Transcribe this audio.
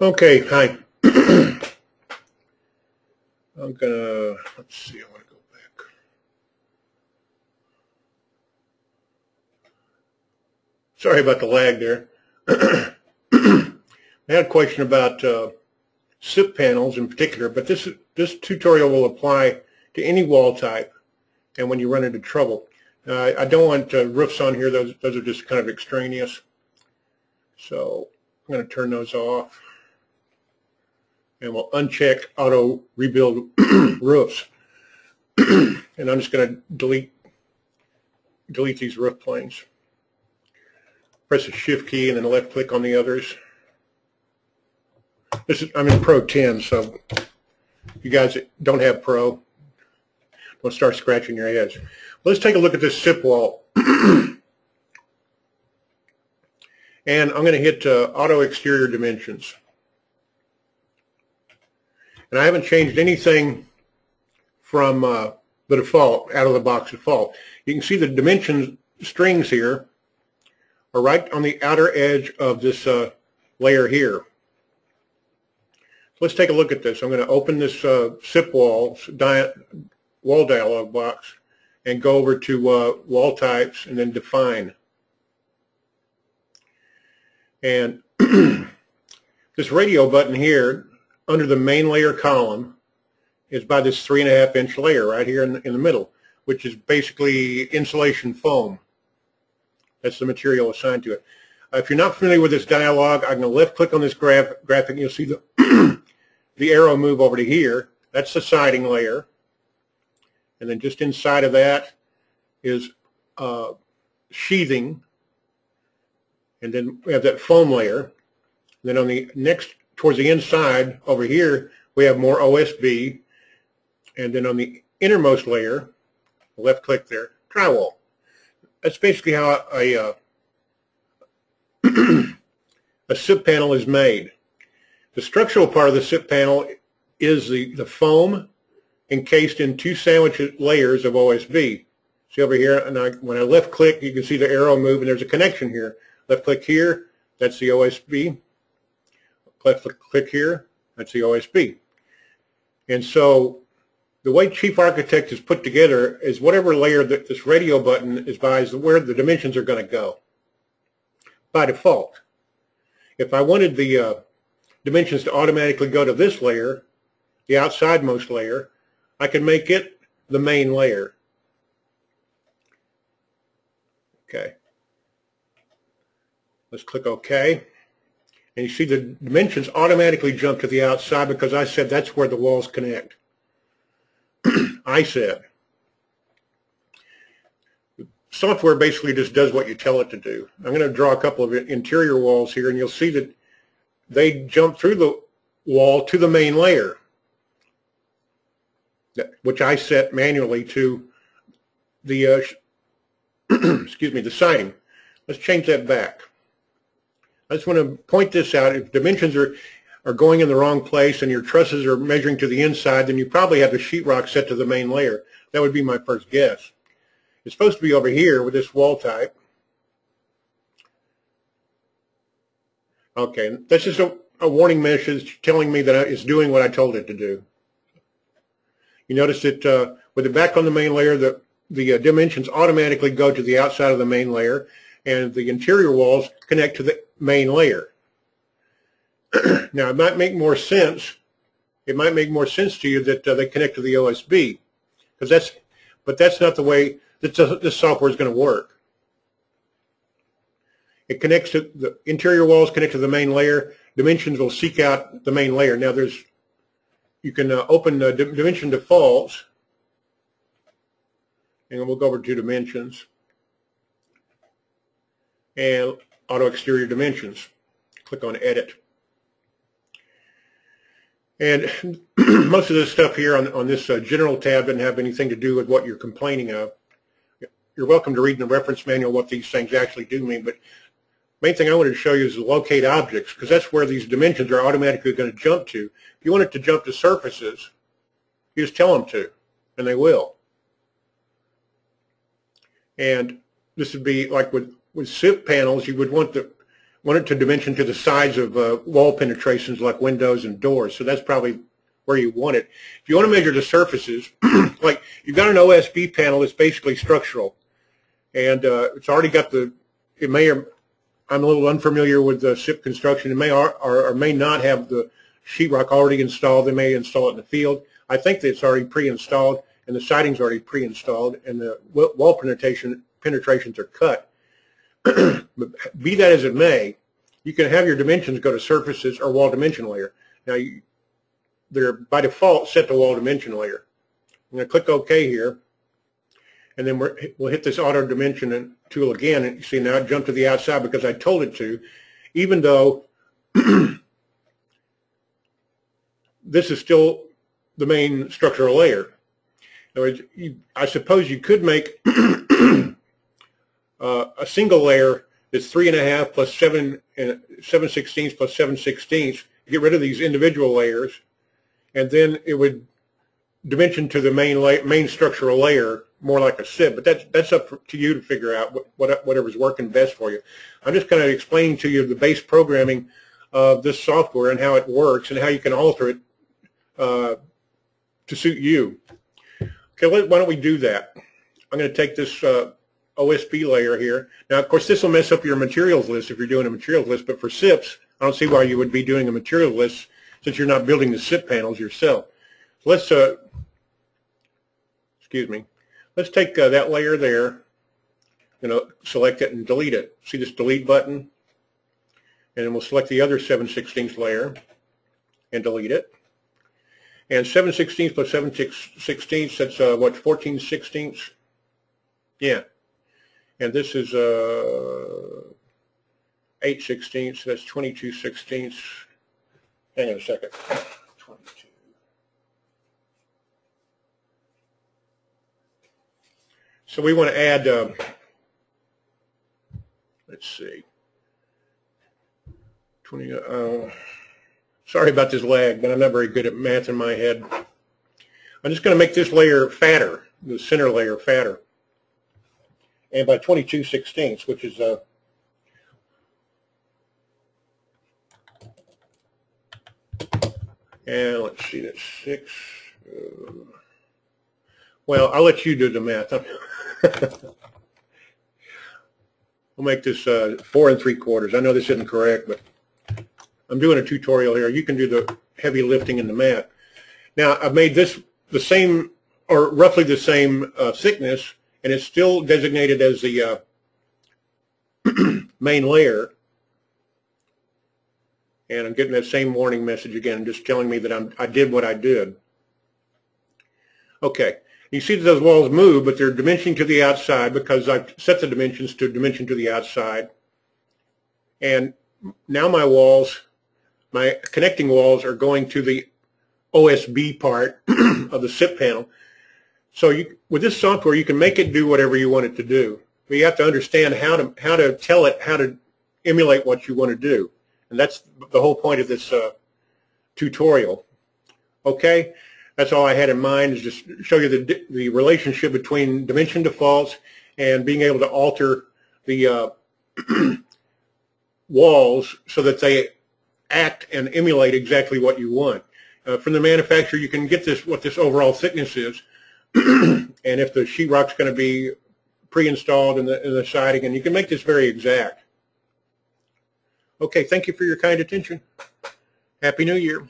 Okay, hi. Let's see, I want to go back. Sorry about the lag there. I had a question about SIP panels in particular, but this tutorial will apply to any wall type and when you run into trouble. I don't want roofs on here. Those are just kind of extraneous. So I'm going to turn those off. And we'll uncheck auto rebuild roofs. And I'm just going to delete these roof planes. Press the shift key and then left click on the others. I'm in Pro 10, so you guys that don't have Pro, don't start scratching your heads. Let's take a look at this SIP wall. And I'm going to hit auto exterior dimensions. And I haven't changed anything from the default, out of the box default. You can see the dimension strings here are right on the outer edge of this layer here. So let's take a look at this. I'm going to open this SIP wall dialog box and go over to wall types and then define. And this radio button here under the main layer column is by this 3.5-inch layer right here in the middle, which is basically insulation foam. That's the material assigned to it. If you're not familiar with this dialog, I'm going to left click on this graphic and you'll see the, the arrow move over to here. That's the siding layer. And then just inside of that is sheathing. And then we have that foam layer. And then on the next, towards the inside over here, we have more OSB. And then on the innermost layer, left click there, drywall. That's basically how a SIP panel is made. The structural part of the SIP panel is the foam encased in 2 sandwich layers of OSB. See over here, and when I left click, you can see the arrow move, and there's a connection here. Left click here, that's the OSB. Left click here, that's the OSB. And so the way Chief Architect is put together is whatever layer that this radio button is by is where the dimensions are going to go by default. If I wanted the dimensions to automatically go to this layer, the outsidemost layer, I can make it the main layer. Okay. Let's click OK. And you see the dimensions automatically jump to the outside because I said that's where the walls connect. I said. Software basically just does what you tell it to do. I'm going to draw a couple of interior walls here, and you'll see that they jump through the wall to the main layer, which I set manually to the excuse me, the siding. Let's change that back. I just want to point this out. If dimensions are going in the wrong place and your trusses are measuring to the inside, then you probably have the sheetrock set to the main layer. That would be my first guess. It's supposed to be over here with this wall type. Okay, that's just a warning message telling me that it's doing what I told it to do. You notice that with it back on the main layer, the dimensions automatically go to the outside of the main layer, and the interior walls connect to the main layer. Now, it might make more sense. It might make more sense to you that they connect to the OSB, but that's not the way that this software is going to work. It connects to the interior walls, connect to the main layer. Dimensions will seek out the main layer. Now, you can open the dimension defaults, and we'll go over to dimensions and auto exterior dimensions. Click on edit. And most of this stuff here on this general tab doesn't have anything to do with what you're complaining of. You're welcome to read in the reference manual what these things actually do mean, but the main thing I wanted to show you is the locate objects, because that's where these dimensions are automatically going to jump to. If you want it to jump to surfaces, you just tell them to, and they will. And this would be like with SIP panels, you would want want it to dimension to the sides of wall penetrations like windows and doors. So that's probably where you want it. If you want to measure the surfaces, like you've got an OSB panel that's basically structural, and it's already got it may, or I'm a little unfamiliar with the SIP construction. It may or may not have the sheetrock already installed. They may install it in the field. I think that it's already pre-installed, and the siding's already pre-installed, and the wall penetrations are cut. But be that as it may, you can have your dimensions go to surfaces or wall dimension layer. Now, they're by default set to wall dimension layer. I'm going to click OK here, and then we'll hit this auto dimension tool again. And you see now it jumped to the outside because I told it to, even though this is still the main structural layer. In other words, I suppose you could make a single layer that's 3.5 plus 7/16 plus 7/16. Get rid of these individual layers, and then it would dimension to the main structural layer more like a SIP. But that's up to you to figure out whatever's working best for you. I'm just kind of explaining to you the base programming of this software and how it works and how you can alter it to suit you. Okay, why don't we do that? I'm going to take this OSB layer here. Now, of course, this will mess up your materials list if you're doing a materials list, but for SIPs, I don't see why you would be doing a materials list since you're not building the SIP panels yourself. So let's, excuse me, let's take that layer there, select it and delete it. See this delete button? And then we'll select the other 7/16 layer and delete it. And 7/16 plus 7/16, that's what, 14/16? Yeah. And this is 8/16, so that's 22/16. Hang on a second. 22. So we want to add, let's see, 20. Sorry about this lag, but I'm not very good at math in my head. I'm just going to make this layer fatter, the center layer fatter. And by 22/16, which is and let's see, that's 6. Well, I'll let you do the math. We'll make this 4 3/4. I know this isn't correct, but I'm doing a tutorial here. You can do the heavy lifting in the math. Now, I've made this the same, or roughly the same thickness, and it's still designated as the main layer. And I'm getting that same warning message again, just telling me that I did what I did. Okay, you see that those walls move, but they're dimensioning to the outside because I've set the dimensions to dimension to the outside. And now my walls, my connecting walls, are going to the OSB part of the SIP panel. So with this software, you can make it do whatever you want it to do. But you have to understand how to tell it how to emulate what you want to do. And that's the whole point of this tutorial. Okay, that's all I had in mind, is just show you the relationship between dimension defaults and being able to alter the walls so that they act and emulate exactly what you want. From the manufacturer, you can get what this overall thickness is, and if the sheetrock's going to be pre-installed in the siding, and you can make this very exact. Okay, thank you for your kind attention. Happy New Year.